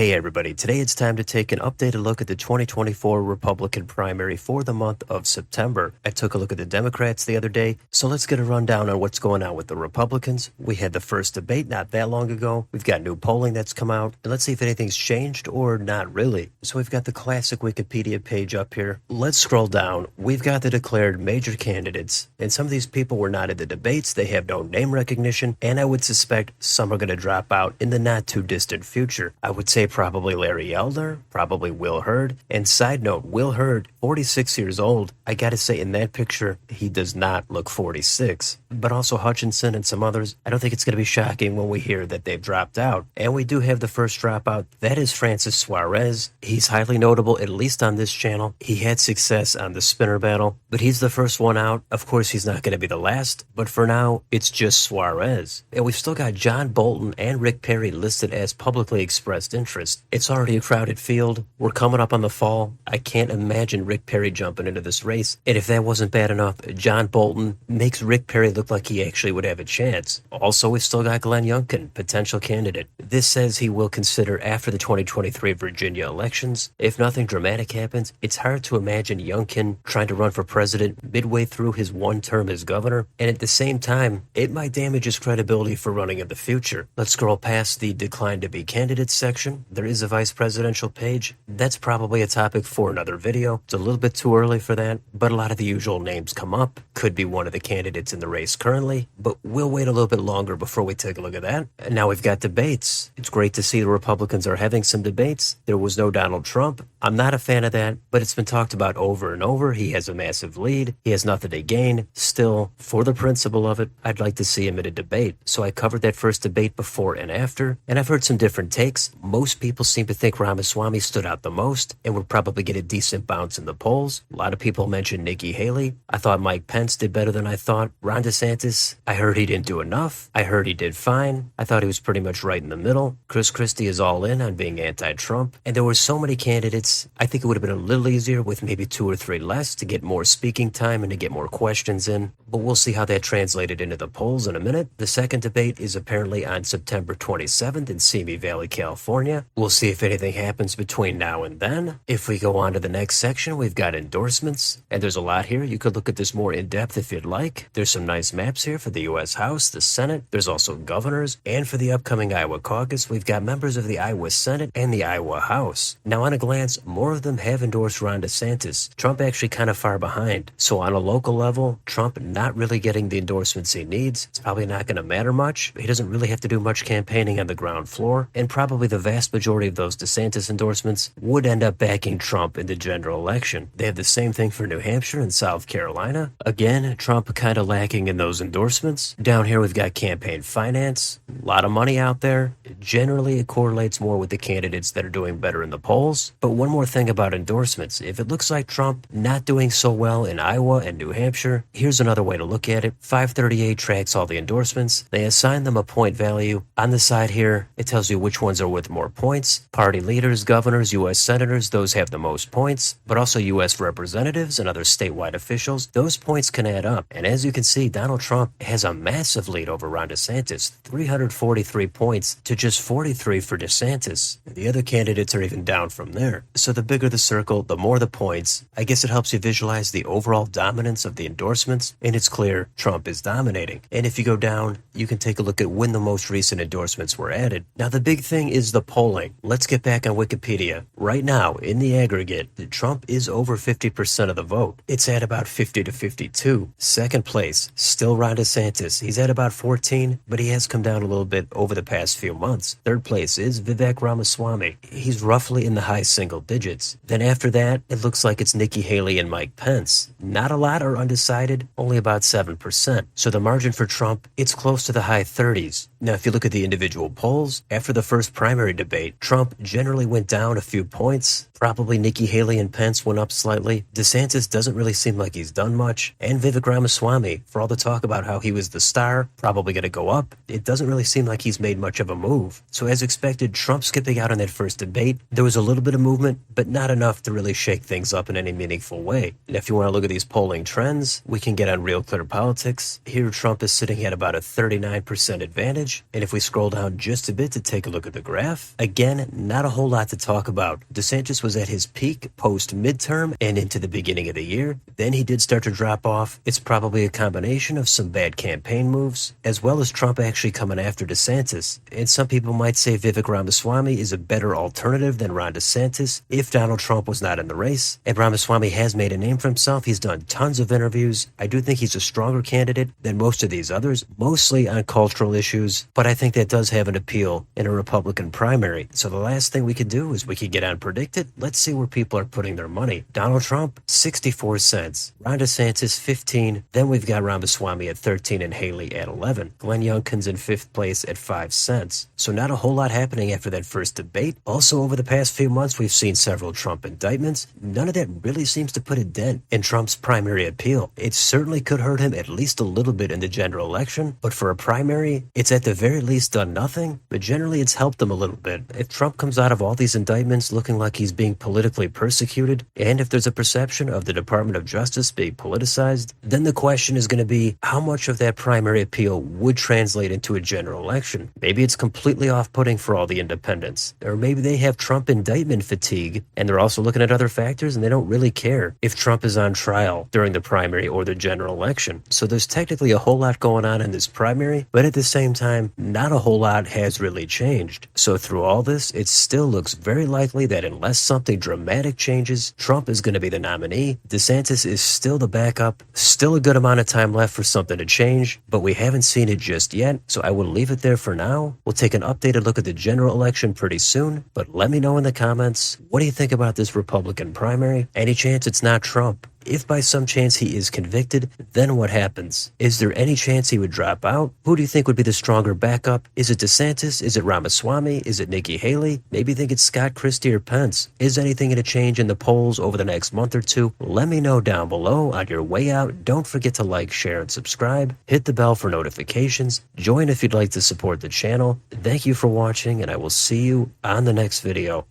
Hey everybody, today it's time to take an updated look at the 2024 Republican primary for the month of September. I took a look at the Democrats the other day, so let's get a rundown on what's going on with the Republicans. We had the first debate not that long ago. We've got new polling that's come out, and let's see if anything's changed or not really. So we've got the classic Wikipedia page up here. Let's scroll down. We've got the declared major candidates, and some of these people were not in the debates. They have no name recognition, and I would suspect some are going to drop out in the not too distant future. I would say probably Larry Elder, probably Will Hurd. And side note, Will Hurd, 46 years old. I gotta say, in that picture, he does not look 46. But also Hutchinson and some others. I don't think it's gonna be shocking when we hear that they've dropped out. And we do have the first dropout. That is Francis Suarez. He's highly notable, at least on this channel. He had success on the spinner battle, but he's the first one out. Of course, he's not gonna be the last, but for now, it's just Suarez. And we've still got John Bolton and Rick Perry listed as publicly expressed interest. It's already a crowded field. We're coming up on the fall. I can't imagine Rick Perry jumping into this race. And if that wasn't bad enough, John Bolton makes Rick Perry look like he actually would have a chance. Also, we've still got Glenn Youngkin, potential candidate. This says he will consider after the 2023 Virginia elections. If nothing dramatic happens, it's hard to imagine Youngkin trying to run for president midway through his one term as governor. And at the same time, it might damage his credibility for running in the future. Let's scroll past the decline to be candidates section. There is a vice presidential page. That's probably a topic for another video. It's a little bit too early for that, but a lot of the usual names come up. Could be one of the candidates in the race currently, but we'll wait a little bit longer before we take a look at that. And now we've got debates. It's great to see the Republicans are having some debates. There was no Donald Trump. I'm not a fan of that, but it's been talked about over and over. He has a massive lead. He has nothing to gain. Still, for the principle of it, I'd like to see him in a debate. So I covered that first debate before and after, and I've heard some different takes. Most people seem to think Ramaswamy stood out the most and would probably get a decent bounce in the polls. A lot of people mentioned Nikki Haley. I thought Mike Pence did better than I thought. Ron DeSantis, I heard he didn't do enough. I heard he did fine. I thought he was pretty much right in the middle. Chris Christie is all in on being anti-Trump. And there were so many candidates, I think it would have been a little easier with maybe 2 or 3 less to get more speaking time and to get more questions in. But we'll see how that translated into the polls in a minute. The second debate is apparently on September 27th in Simi Valley, California. We'll see if anything happens between now and then. If we go on to the next section, we've got endorsements, and there's a lot here. You could look at this more in depth if you'd like. There's some nice maps here for the U.S. House, the Senate. There's also governors, and for the upcoming Iowa caucus, we've got members of the Iowa Senate and the Iowa House. Now, on a glance, more of them have endorsed Ron DeSantis. Trump actually kind of far behind. So on a local level, Trump not really getting the endorsements he needs. It's probably not going to matter much. He doesn't really have to do much campaigning on the ground floor, and probably the vast majority of those DeSantis endorsements would end up backing Trump in the general election. They have the same thing for New Hampshire and South Carolina. Again, Trump kind of lacking in those endorsements. Down here we've got campaign finance. A lot of money out there. Generally, it correlates more with the candidates that are doing better in the polls. But one more thing about endorsements. If it looks like Trump not doing so well in Iowa and New Hampshire, here's another way to look at it. 538 tracks all the endorsements. They assign them a point value. On the side here, it tells you which ones are worth more points. Party leaders, governors, U.S. senators, those have the most points, but also U.S. representatives and other statewide officials. Those points can add up. And as you can see, Donald Trump has a massive lead over Ron DeSantis, 343 points to just 43 for DeSantis. The other candidates are even down from there. So the bigger the circle, the more the points. I guess it helps you visualize the overall dominance of the endorsements, and it's clear Trump is dominating. And if you go down, you can take a look at when the most recent endorsements were added. Now, the big thing is the polling. Let's get back on Wikipedia. Right now, in the aggregate, Trump is over 50% of the vote. It's at about 50 to 52. Second place, still Ron DeSantis. He's at about 14, but he has come down a little bit over the past few months. Third place is Vivek Ramaswamy. He's roughly in the high single digits. Then after that, it looks like it's Nikki Haley and Mike Pence. Not a lot are undecided, only about 7%. So the margin for Trump, it's close to the high 30s. Now, if you look at the individual polls, after the first primary debate, Trump generally went down a few points. Probably Nikki Haley and Pence went up slightly. DeSantis doesn't really seem like he's done much. And Vivek Ramaswamy, for all the talk about how he was the star, probably going to go up, it doesn't really seem like he's made much of a move. So as expected, Trump skipping out on that first debate, there was a little bit of movement movement, but not enough to really shake things up in any meaningful way. And if you want to look at these polling trends, we can get on Real Clear Politics. Here, Trump is sitting at about a 39% advantage. And if we scroll down just a bit to take a look at the graph, again, not a whole lot to talk about. DeSantis was at his peak post-midterm and into the beginning of the year. Then he did start to drop off. It's probably a combination of some bad campaign moves, as well as Trump actually coming after DeSantis. And some people might say Vivek Ramaswamy is a better alternative than Ron DeSantis if Donald Trump was not in the race. And Ramaswamy has made a name for himself. He's done tons of interviews. I do think he's a stronger candidate than most of these others, mostly on cultural issues, but I think that does have an appeal in a Republican primary. So the last thing we could do is we could get on Predicted. Let's see where people are putting their money. Donald Trump, 64 cents. Ron DeSantis, 15. Then we've got Ramaswamy at 13 and Haley at 11. Glenn Youngkin's in 5th place at 5 cents. So not a whole lot happening after that first debate. Also, over the past few months, we've seen several Trump indictments. None of that really seems to put a dent in Trump's primary appeal. It certainly could hurt him at least a little bit in the general election, but for a primary, it's at the very least done nothing, but generally it's helped him a little bit. If Trump comes out of all these indictments looking like he's being politically persecuted, and if there's a perception of the Department of Justice being politicized, then the question is going to be how much of that primary appeal would translate into a general election. Maybe it's completely off-putting for all the independents, or maybe they have Trump indictment fatigue, and they're also looking at other factors and they don't really care if Trump is on trial during the primary or the general election. So there's technically a whole lot going on in this primary, but at the same time, not a whole lot has really changed. So through all this, it still looks very likely that unless something dramatic changes, Trump is going to be the nominee. DeSantis is still the backup, still a good amount of time left for something to change, but we haven't seen it just yet, so I will leave it there for now. We'll take an updated look at the general election pretty soon, but let me know in the comments, what do you think about this Republican primary? Any chance it's not Trump? If by some chance he is convicted, then what happens? Is there any chance he would drop out? Who do you think would be the stronger backup? Is it DeSantis? Is it Ramaswamy? Is it Nikki Haley? Maybe you think it's Scott Christie or Pence. Is anything going to change in the polls over the next month or two? Let me know down below. On your way out, don't forget to like, share, and subscribe. Hit the bell for notifications. Join if you'd like to support the channel. Thank you for watching, and I will see you on the next video.